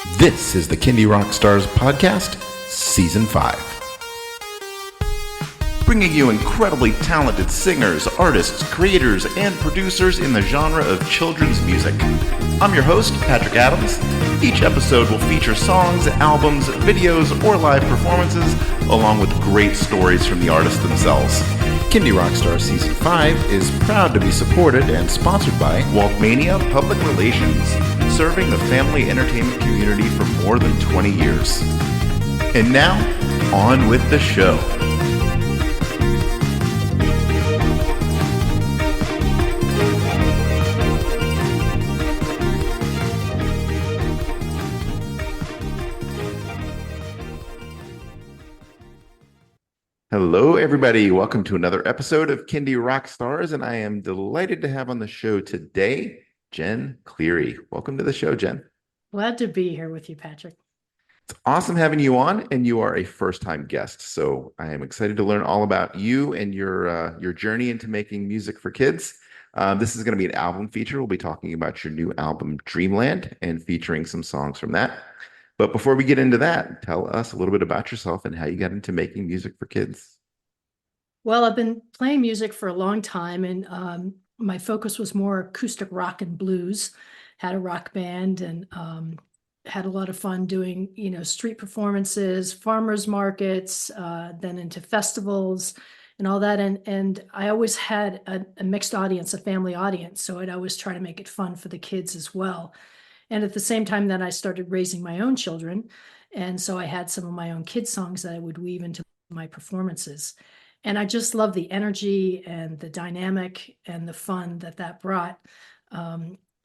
This is the Kindy Rockstars Podcast, Season 5. Bringing you incredibly talented singers, artists, creators, and producers in the genre of children's music. I'm your host, Patrick Adams. Each episode will feature songs, albums, videos, or live performances, along with great stories from the artists themselves. Kindy Rockstars Season 5 is proud to be supported and sponsored by Waltmania Public Relations, serving the family entertainment community for more than 20 years. And now, on with the show. Hello, everybody. Welcome to another episode of Kindy Rockstars, and I am delighted to have on the show today Jenn Cleary. Welcome to the show, Jenn. Glad to be here with you, Patrick. It's awesome having you on, and you are a first-time guest, so I am excited to learn all about you and your journey into making music for kids. This is going to be an album feature. We'll be talking about your new album, Dreamland, and featuring some songs from that. But before we get into that, tell us a little bit about yourself and how you got into making music for kids. Well, I've been playing music for a long time, and my focus was more acoustic rock and blues. Had a rock band and had a lot of fun doing, street performances, farmers markets, then into festivals and all that. And I always had a mixed audience, a family audience. So I'd always try to make it fun for the kids as well. And at the same time that I started raising my own children. And so I had some of my own kids' songs that I would weave into my performances. And I just love the energy and the dynamic and the fun that brought.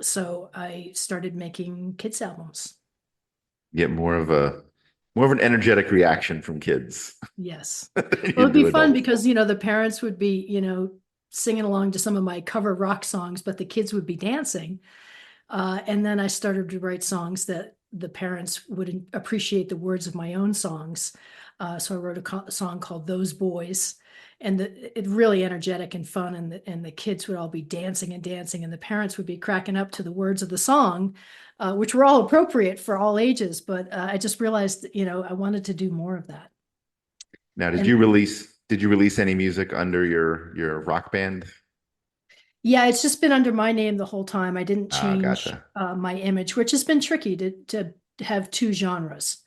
So I started making kids' albums. Get more of an energetic reaction from kids. Yes. Well, it'd be fun because, the parents would be, singing along to some of my cover rock songs, but the kids would be dancing. And then I started to write songs that the parents would appreciate the words of my own songs. So I wrote a song called Those Boys, and it's really energetic and fun. And the kids would all be dancing and dancing, and the parents would be cracking up to the words of the song, which were all appropriate for all ages. But I just realized, I wanted to do more of that. Now, did you release any music under your rock band? Yeah, it's just been under my name the whole time. I didn't change Gotcha. My image, which has been tricky to have two genres.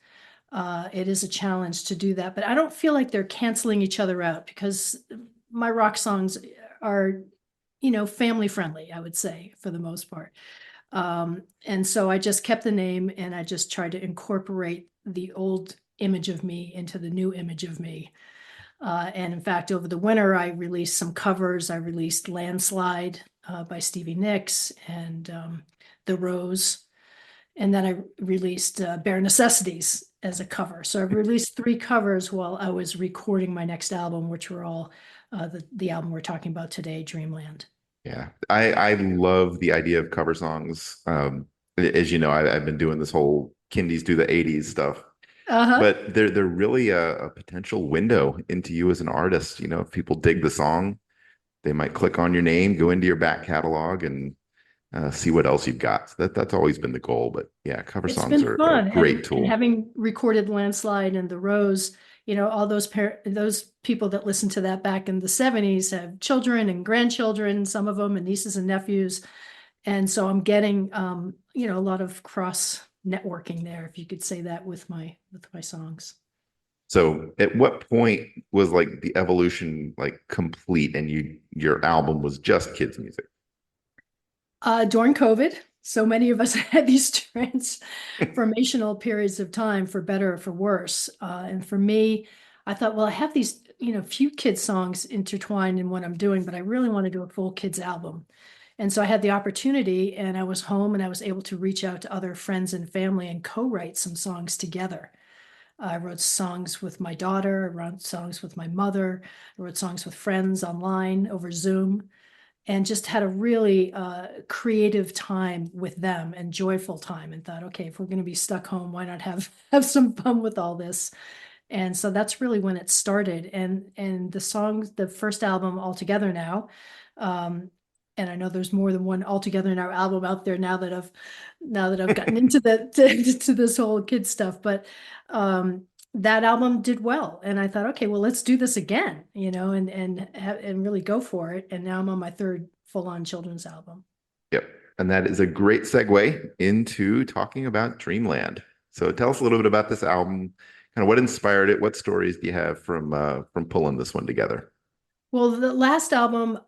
It is a challenge to do that, but I don't feel like they're canceling each other out because my rock songs are, family friendly, I would say, for the most part. And so I just kept the name and I just tried to incorporate the old image of me into the new image of me. And in fact, over the winter, I released some covers. I released Landslide by Stevie Nicks and The Rose. And then I released Bare Necessities as a cover. So I've released 3 covers while I was recording my next album, which were all the album we're talking about today, Dreamland. Yeah, I love the idea of cover songs. As you know, I've been doing this whole Kindies do the 80s stuff. But they're really a potential window into you as an artist. If people dig the song, they might click on your name, go into your back catalog, and see what else you've got. So that's always been the goal. But yeah, cover songs are a great tool. And having recorded Landslide and The Rose, all those people that listened to that back in the 70s have children and grandchildren, some of them, and nieces and nephews. And so I'm getting, a lot of cross networking there, if you could say that, with my songs. So at what point was like the evolution complete and your album was just kids music? During COVID, so many of us had these transformational periods of time, for better or for worse. And for me, I thought, well, I have these few kids songs intertwined in what I'm doing, but I really want to do a full kids album. And so I had the opportunity, and I was home, and I was able to reach out to other friends and family and co-write some songs together. I wrote songs with my daughter, I wrote songs with my mother, I wrote songs with friends online over Zoom, and just had a really creative time with them and joyful time, and thought, okay, if we're going to be stuck home, why not have some fun with all this? And so that's really when it started. And the songs, the first album altogether now, and I know there's more than one Altogether Now album out there now that I've gotten into to this whole kid stuff. But that album did well, and I thought, okay, well, let's do this again, and really go for it. And now I'm on my third full-on children's album. Yep. And that is a great segue into talking about Dreamland. So tell us a little bit about this album, kind of what inspired it, what stories do you have from pulling this one together? Well, the last album,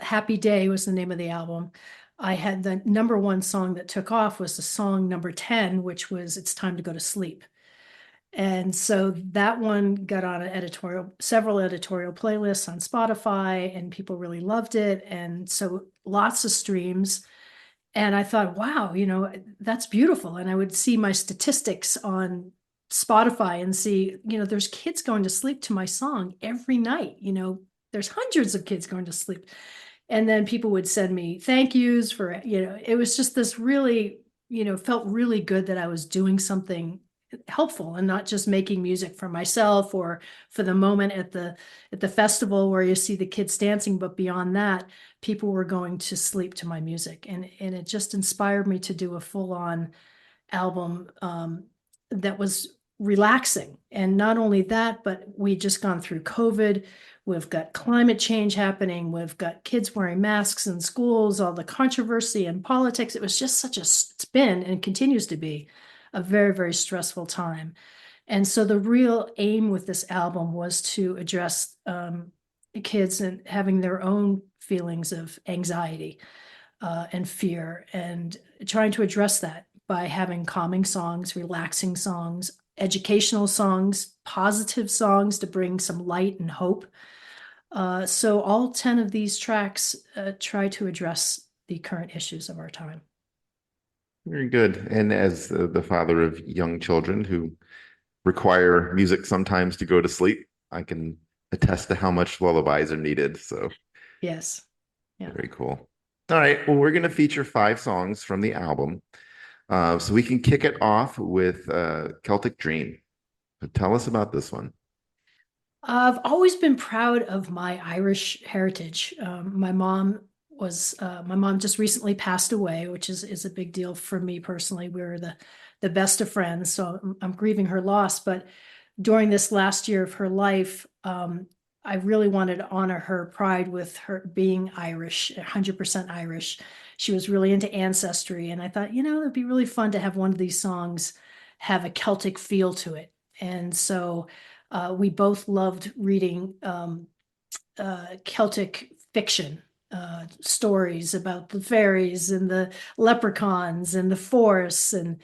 Happy Day was the name of the album. I had the number one song that took off was the song number 10, which was It's Time to Go to Sleep. And so that one got on several editorial playlists on Spotify, and people really loved it. And so lots of streams. And I thought, wow, that's beautiful. And I would see my statistics on Spotify and see, there's kids going to sleep to my song every night. There's hundreds of kids going to sleep. And then people would send me thank yous for, it was just this really, felt really good that I was doing something helpful and not just making music for myself or for the moment at the festival where you see the kids dancing, but beyond that, people were going to sleep to my music, and it just inspired me to do a full-on album that was relaxing. And not only that, but we just gone through COVID. We've got climate change happening. We've got kids wearing masks in schools, all the controversy and politics. It was just it's been and continues to be a very, very stressful time. And so the real aim with this album was to address kids and having their own feelings of anxiety and fear, and trying to address that by having calming songs, relaxing songs, educational songs, positive songs to bring some light and hope. So all 10 of these tracks try to address the current issues of our time. Very good. And as the father of young children who require music sometimes to go to sleep, I can attest to how much lullabies are needed. So yes. Yeah. Very cool. All right. Well, we're going to feature 5 songs from the album. So we can kick it off with Celtic Dream. So tell us about this one. I've always been proud of my Irish heritage. My mom just recently passed away, which is a big deal for me personally. We were the best of friends, so I'm grieving her loss. But during this last year of her life, I really wanted to honor her pride with her being Irish, 100% Irish. She was really into ancestry, and I thought, it'd be really fun to have one of these songs have a Celtic feel to it. And so we both loved reading Celtic fiction. Stories about the fairies and the leprechauns and the forests, and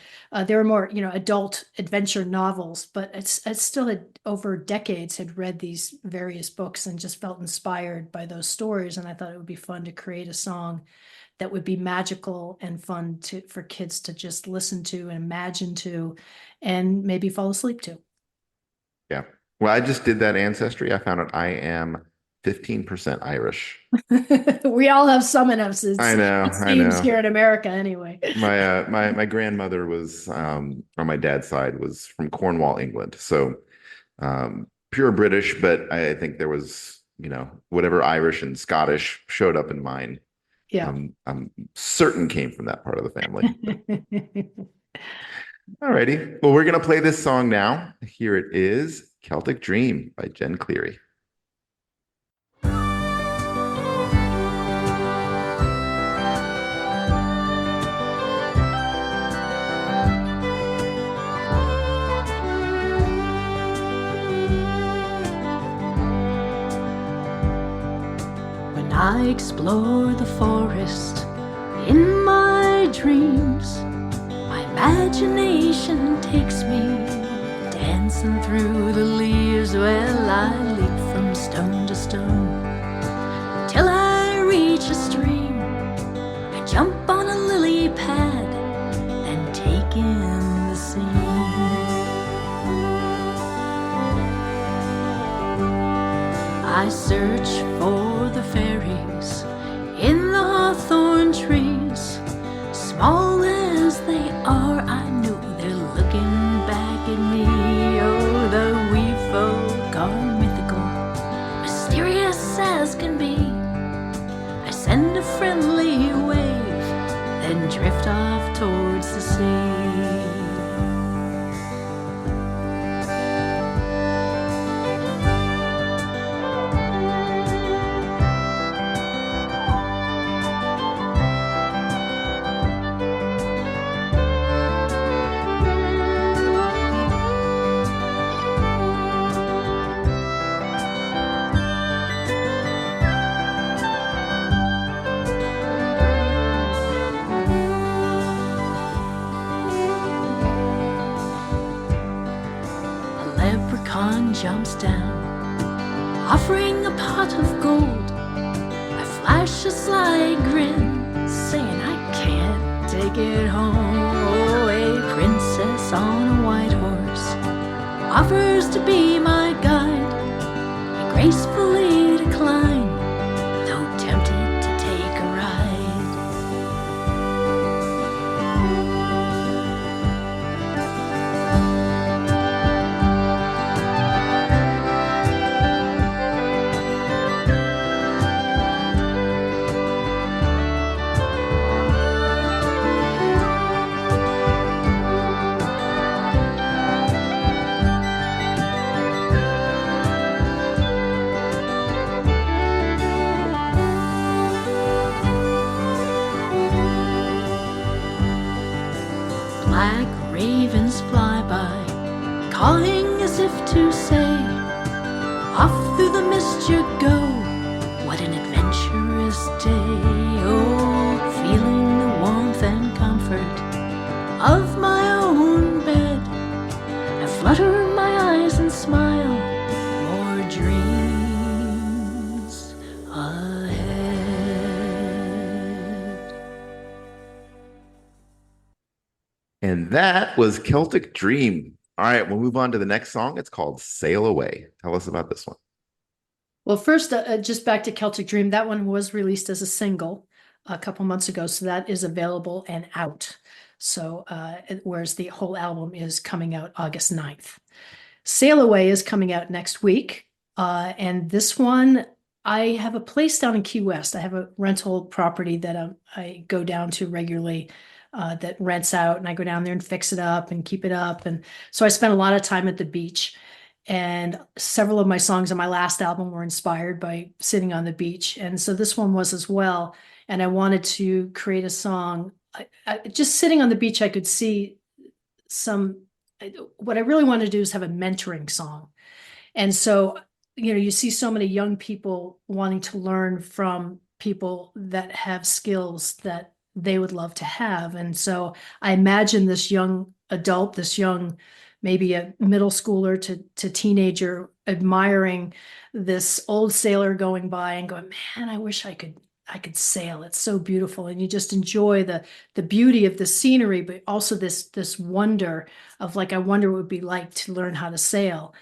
they were more adult adventure novels, but I still had over decades had read these various books and just felt inspired by those stories, and I thought it would be fun to create a song that would be magical and fun for kids to just listen to and imagine to and maybe fall asleep to. Yeah, well, I just did that ancestry. I found out I am 15% Irish. We all have some in us. I know. It seems here in America anyway. My grandmother was on my dad's side was from Cornwall, England. So pure British, but I think there was, whatever Irish and Scottish showed up in mine. Yeah. I'm certain came from that part of the family. All righty. Well, we're going to play this song now. Here it is, Celtic Dream by Jenn Cleary. I explore the forest in my dreams. My imagination takes me dancing through the leaves. Well, I leap from stone to stone till I reach a stream. I jump on a lily pad and take in the scene. I search for the fairies in the hawthorn trees. Small as they are, I know they're looking back at me. Oh, the wee folk are mythical, mysterious as can be. I send a friend sun jumps down, offering a pot of gold. I flash a sly grin, saying I can't take it home. Oh, a princess on a white horse offers to be my guide. I gracefully decline, though tempted to take a ride. Black ravens fly by, calling as if to say, off through the mist you go, what an adventurous day. Oh, feeling the warmth and comfort of my own bed, I flutter my eyes and smile, more dreams ahead. And that was Celtic Dream. All right, we'll move on to the next song. It's called Sail Away. Tell us about this one. Well, first, just back to Celtic Dream. That one was released as a single a couple months ago, so that is available and out. So, whereas the whole album is coming out August 9th. Sail Away is coming out next week. And this one, I have a place down in Key West. I have a rental property that I go down to regularly that rents out, and I go down there and fix it up and keep it up. And so I spent a lot of time at the beach. And several of my songs on my last album were inspired by sitting on the beach. And so this one was as well. And I wanted to create a song. Just sitting on the beach, I could see what I really wanted to do is have a mentoring song. And so, you see so many young people wanting to learn from people that have skills that they would love to have. And so I imagine this young adult, maybe a middle schooler to teenager, admiring this old sailor going by and going, man, I wish I could sail. It's so beautiful. And you just enjoy the beauty of the scenery, but also this wonder of like, I wonder what it would be like to learn how to sail.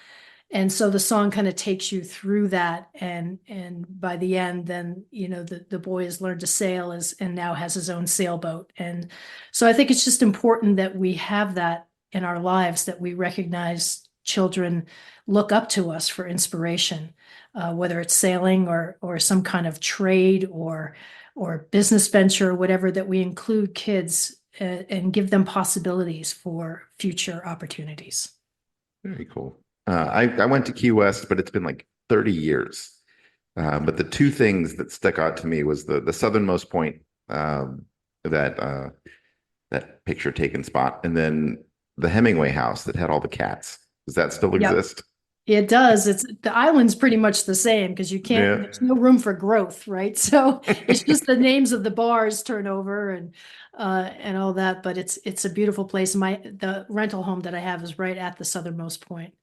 And so the song kind of takes you through that. And by the end, then, the boy has learned to sail and now has his own sailboat. And so I think it's just important that we have that in our lives, that we recognize children look up to us for inspiration, whether it's sailing or some kind of trade or business venture, whatever, that we include kids and give them possibilities for future opportunities. Very cool. I went to Key West, but it's been like 30 years. But the two things that stuck out to me was the southernmost point, that picture taken spot, and then the Hemingway house that had all the cats. Does that still exist? It does. The island's pretty much the same because you can't. There's no room for growth, right? So it's just the names of the bars turn over and all that. But it's a beautiful place. The rental home that I have is right at the southernmost point.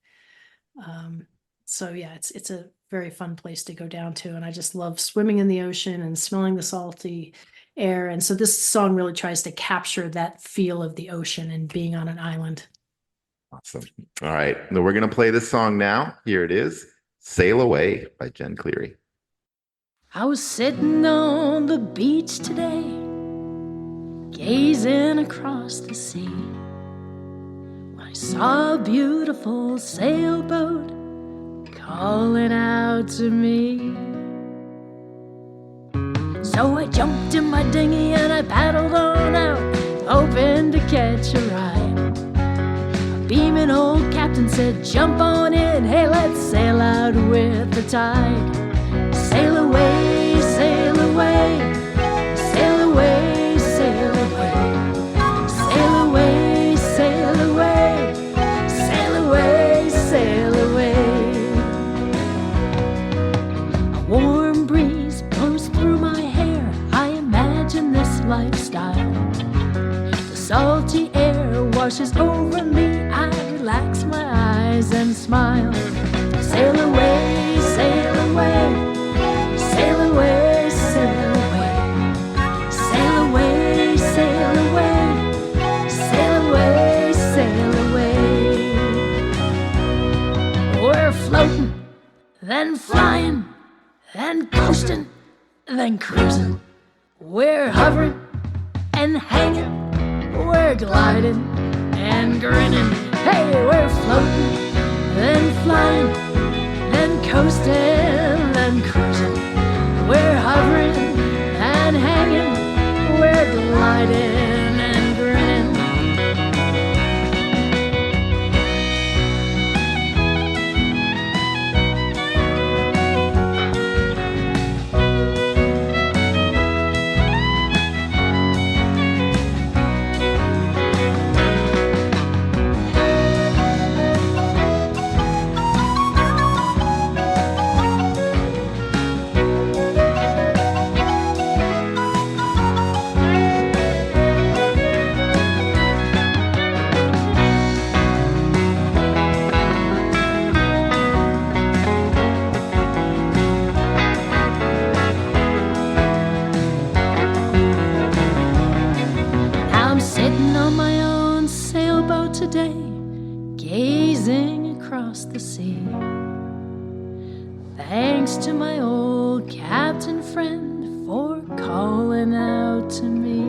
So yeah, it's a very fun place to go down to, and I just love swimming in the ocean and smelling the salty air. And so this song really tries to capture that feel of the ocean and being on an island. Awesome. All right. Now we're going to play this song now. Here it is. Sail Away by Jenn Cleary. I was sitting on the beach today, gazing across the sea, when I saw a beautiful sailboat calling out to me. So I jumped in my dinghy and I paddled on out, hoping to catch a ride. A beaming old captain said, jump on in, hey, let's sail out with the tide. Sail away, sail away, sail away, sail away, sail away, sail away, sail away, sail away. A warm breeze blows through my hair, I imagine this lifestyle. The salty air washes over me, I relax my eyes and smile. Sail away, sail away, sail away, sail away, sail away, sail away, sail away, sail away. We're floating, then flying, then coasting, then cruising. We're hovering and hanging, we're gliding and grinning. Hey, we're floating, then flying, then coasting, then cruising. We're hovering and hanging, we're gliding and grinning. Today, gazing across the sea. Thanks to my old captain friend for calling out to me.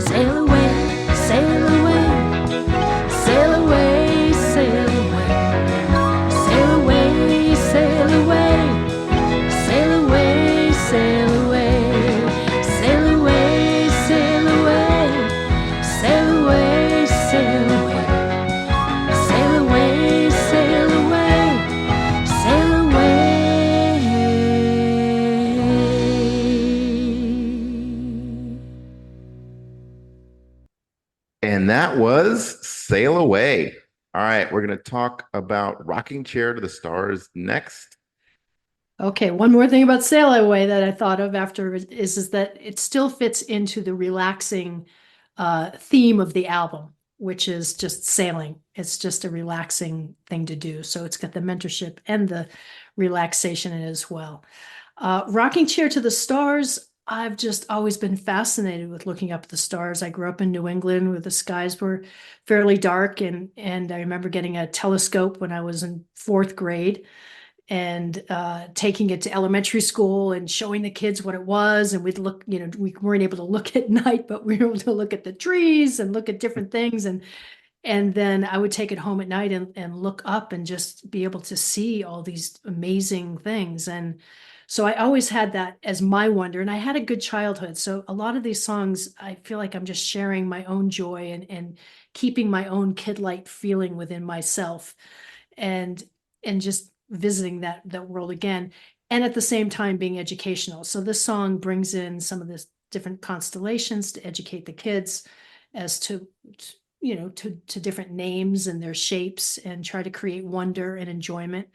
Sail away, sail away, sail away, sail away, sail away, sail away, sail away, sail away, sail away, sail away. Sail away, sail away, sail away, sail away, sail away. And that was Sail Away. All right, we're going to talk about Rocking Chair to the Stars next. Okay, one more thing about Sail Away that I thought of after is that it still fits into the relaxing theme of the album, which is just sailing. It's just a relaxing thing to do. So it's got the mentorship and the relaxation in it as well. Rocking Chair to the Stars, I've just always been fascinated with looking up at the stars. I grew up in New England where the skies were fairly dark, and I remember getting a telescope when I was in 4th grade and taking it to elementary school and showing the kids what it was. And we'd look, we weren't able to look at night, but we were able to look at the trees and look at different things. And then I would take it home at night and look up and just be able to see all these amazing things. And so I always had that as my wonder, and I had a good childhood. So a lot of these songs, I feel like I'm just sharing my own joy and keeping my own kid-like feeling within myself and just visiting that world again, and at the same time being educational. So this song brings in some of the different constellations to educate the kids as to different names and their shapes, and try to create wonder and enjoyment.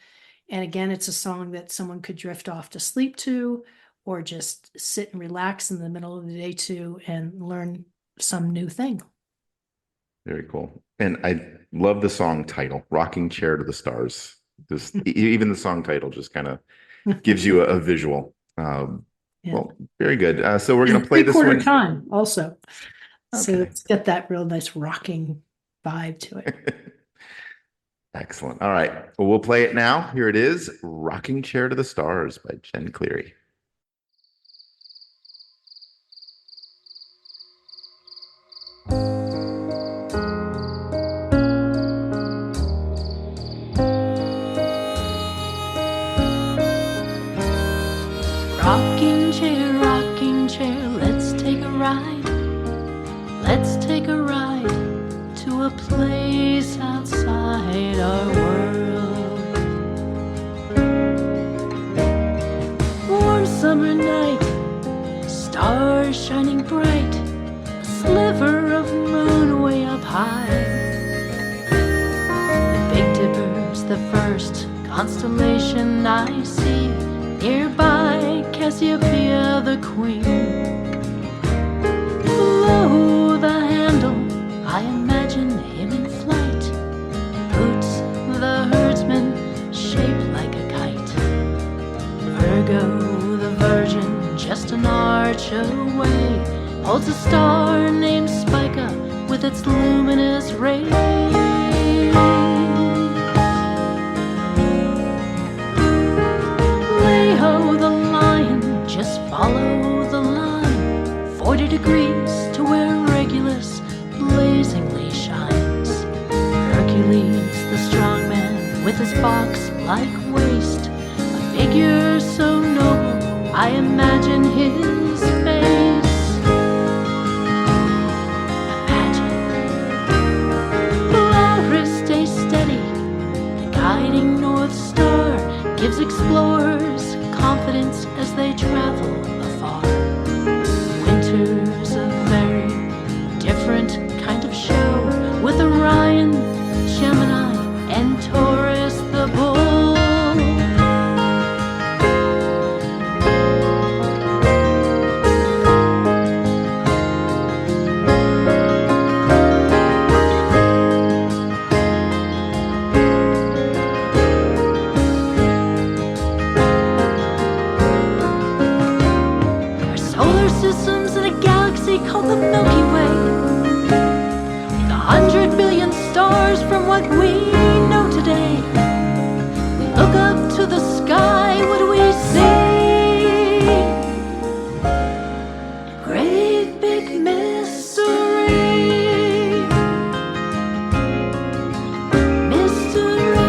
And again, it's a song that someone could drift off to sleep to, or just sit and relax in the middle of the day to, and learn some new thing. Very cool. And I love the song title, Rocking Chair to the Stars. Just even the song title just kind of gives you a visual. Well, very good. So we're going to play this one. Time also. Okay. So it's got that real nice rocking vibe to it. Excellent. All right. Well, we'll play it now. Here it is, Rocking Chair to the Stars by Jenn Cleary. Rocking chair, let's take a ride. Let's take a ride to a place outside our world. Warm summer night, stars shining bright, a sliver of moon way up high. The Big Dipper's the first constellation I see. Nearby, Cassiopeia the queen. Below the handle, I imagine him in flight, his box-like waist, a figure so noble, I imagine his face. Imagine. Walrus, stay steady. The guiding North Star gives explorers confidence as they travel afar. Winter's a very different kind of show, with Orion, Gemini, and Taurus the bull. Our solar system's in a galaxy called the Milky Way, with 100 billion stars from what we know today. We look up to the sky, what do we see? Great big mystery. Mystery.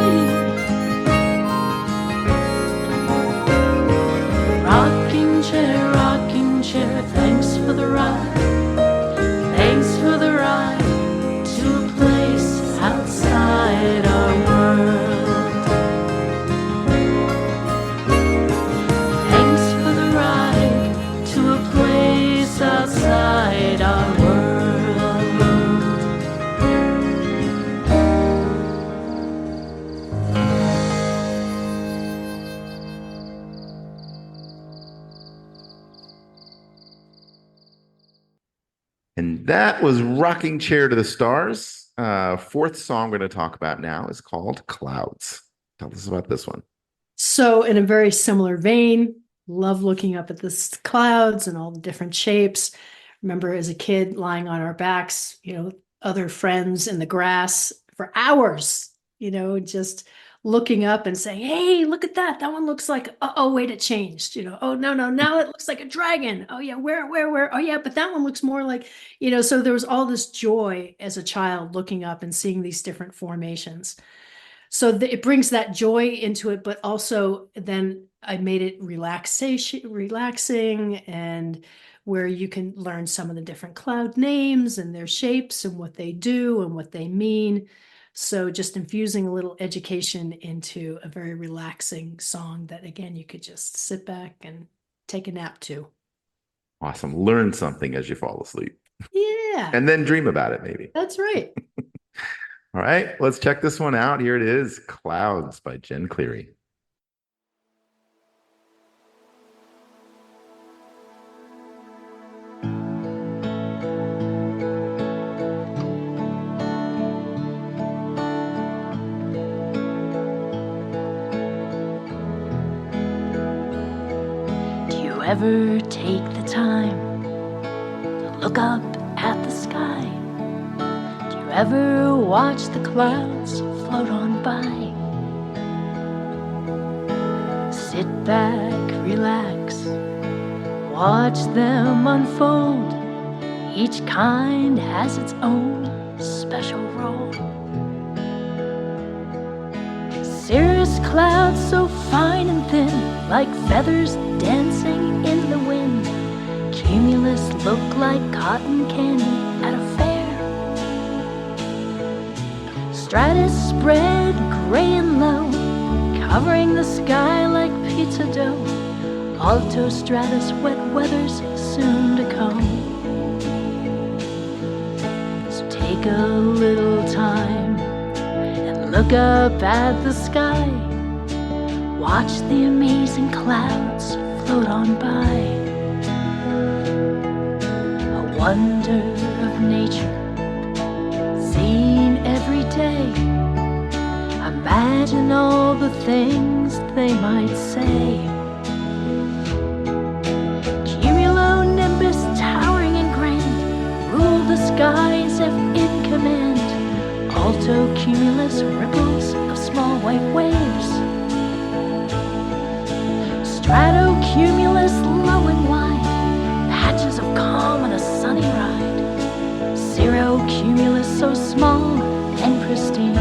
Rocking chair, thanks for the ride. Thanks for the ride to a place outside our world. Thanks for the ride to a place outside our world. And that was Rocking Chair to the Stars. Fourth song we're going to talk about now is called Clouds. Tell us about this one. So in a very similar vein, love looking up at the clouds and all the different shapes. Remember as a kid lying on our backs, other friends in the grass for hours, just looking up and saying, hey, look at that. That one looks like, oh, wait, it changed. Oh, no, now it looks like a dragon. Oh, yeah, where? Oh, yeah, but that one looks more like, so there was all this joy as a child looking up and seeing these different formations. So it brings that joy into it, but also then I made it relaxing, and where you can learn some of the different cloud names and their shapes and what they do and what they mean. So just infusing a little education into a very relaxing song that, again, you could just sit back and take a nap to. Awesome. Learn something as you fall asleep. Yeah. And then dream about it, maybe. That's right. All right, let's check this one out. Here it is, Clouds by Jenn Cleary. Do you ever take the time to look up at the sky? Do you ever watch the clouds float on by? Sit back, relax, watch them unfold. Each kind has its own special role. Cirrus clouds so fine and thin, like feathers dancing in the wind. Cumulus look like cotton candy at a fair. Stratus spread gray and low, covering the sky like pizza dough. Altostratus, wet weather's soon to come. So take a little time and look up at the sky. Watch the amazing clouds float on by. A wonder of nature, seen every day. Imagine all the things they might say. Cumulonimbus, towering and grand, rule the skies if in command. Altocumulus, ripples of small white waves. Stratocumulus, low and wide, patches of calm on a sunny ride. Cirrocumulus, so small and pristine.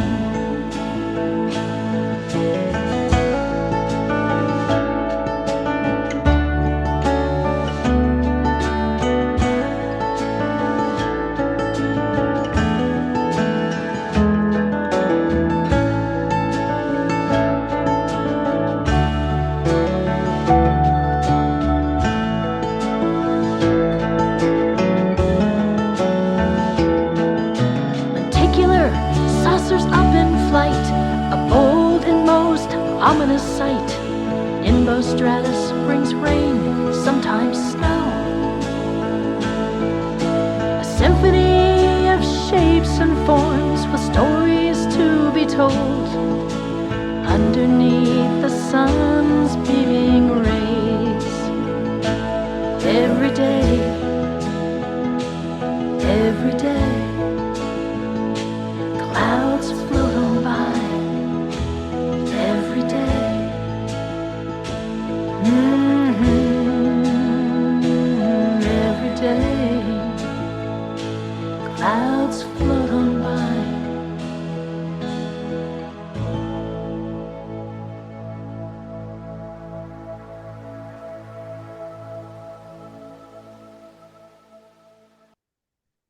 clouds float on by.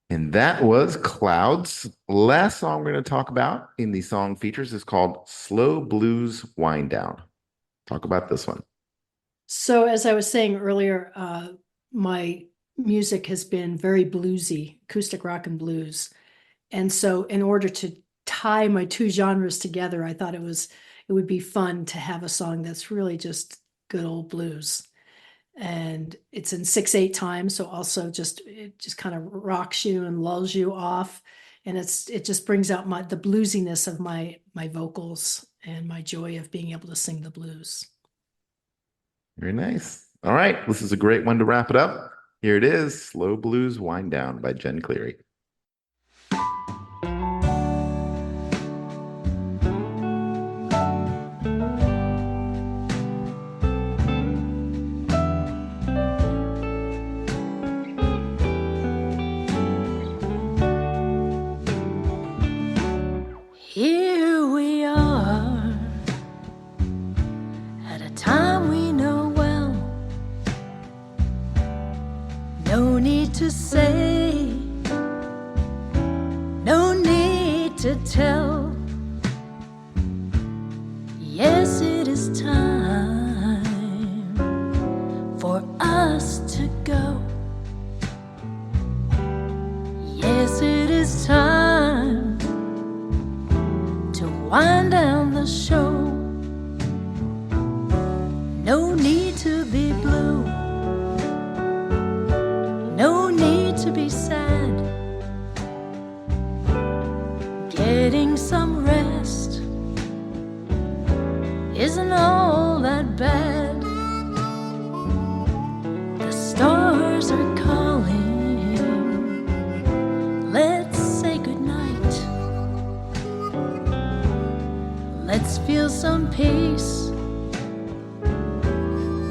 And that was Clouds. Last song we're going to talk about in the song features is called Slow Blues Wind Down. Talk about this one. So as I was saying earlier, my music has been very bluesy, acoustic rock and blues. And so in order to tie my two genres together, I thought it would be fun to have a song that's really just good old blues. And it's in 6/8 time, so also it just kind of rocks you and lulls you off, and it just brings out the bluesiness of my vocals and my joy of being able to sing the blues. Very nice. All right, this is a great one to wrap it up. Here it is, Slow Blues Wind Down by Jenn Cleary. Here we are at a time we know well. No need to say, no need to tell. Yes, it is time for us to go. Yes, it is time to wind down the show. No need to be blue, no need to be sad. Getting some rest isn't all that bad. The stars are calling, let's say goodnight. Let's feel some peace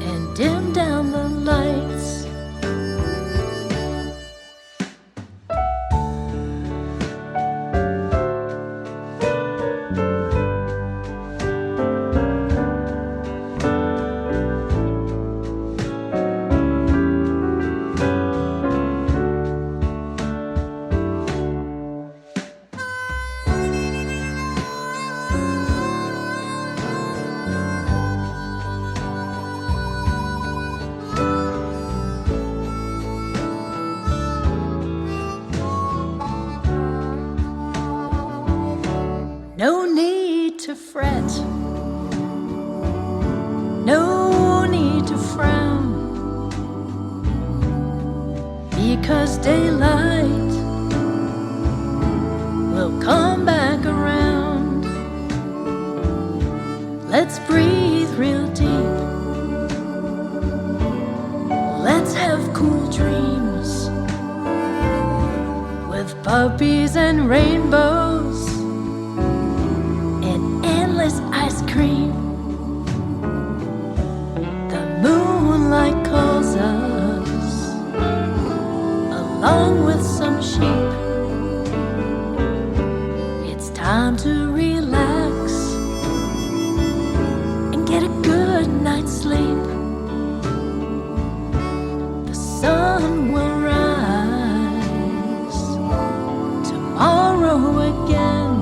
and dim down the lights. No need to fret, no need to frown, because daylight will come back around. Let's breathe real deep, let's have cool dreams with puppies and rainbows and endless ice cream. The moonlight calls us along with some sheep. It's time to relax and get a good night's sleep. The sun will rise tomorrow again,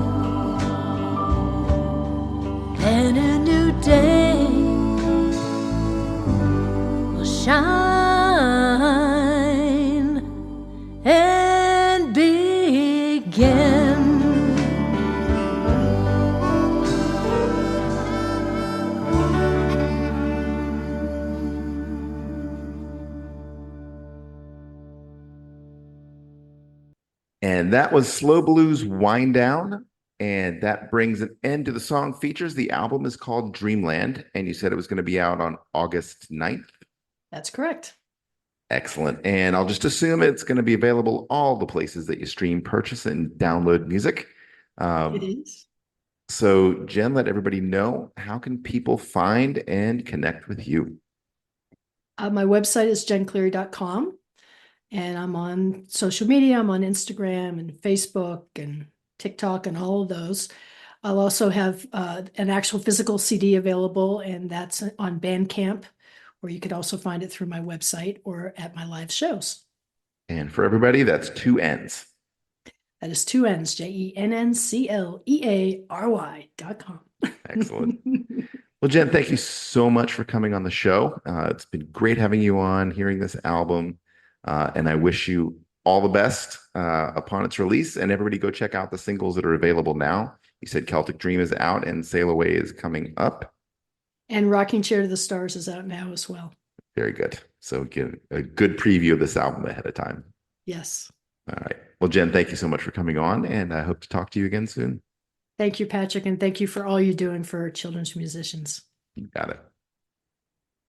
and a new day will shine and begin. And that was Slow Blues Wind Down. And that brings an end to the song features. The album is called Dreamland, and you said it was going to be out on August 9th. That's correct. Excellent. And I'll just assume it's going to be available all the places that you stream, purchase, and download music. It is. So, Jen, let everybody know, how can people find and connect with you? My website is jenncleary.com. And I'm on social media. I'm on Instagram and Facebook and TikTok and all of those. I'll also have an actual physical CD available, and that's on Bandcamp, or you could also find it through my website or at my live shows. And for everybody, that's 2 N's. That is 2 N's, JENNCLEARY.com. Excellent. Well, Jenn, thank you so much for coming on the show. It's been great having you on, hearing this album, and I wish you all the best upon its release. And everybody go check out the singles that are available now. You said Celtic Dream is out and Sail Away is coming up. And Rocking Chair to the Stars is out now as well. Very good. So give a good preview of this album ahead of time. Yes. All right. Well, Jenn, thank you so much for coming on, and I hope to talk to you again soon. Thank you, Patrick, and thank you for all you're doing for children's musicians. You got it.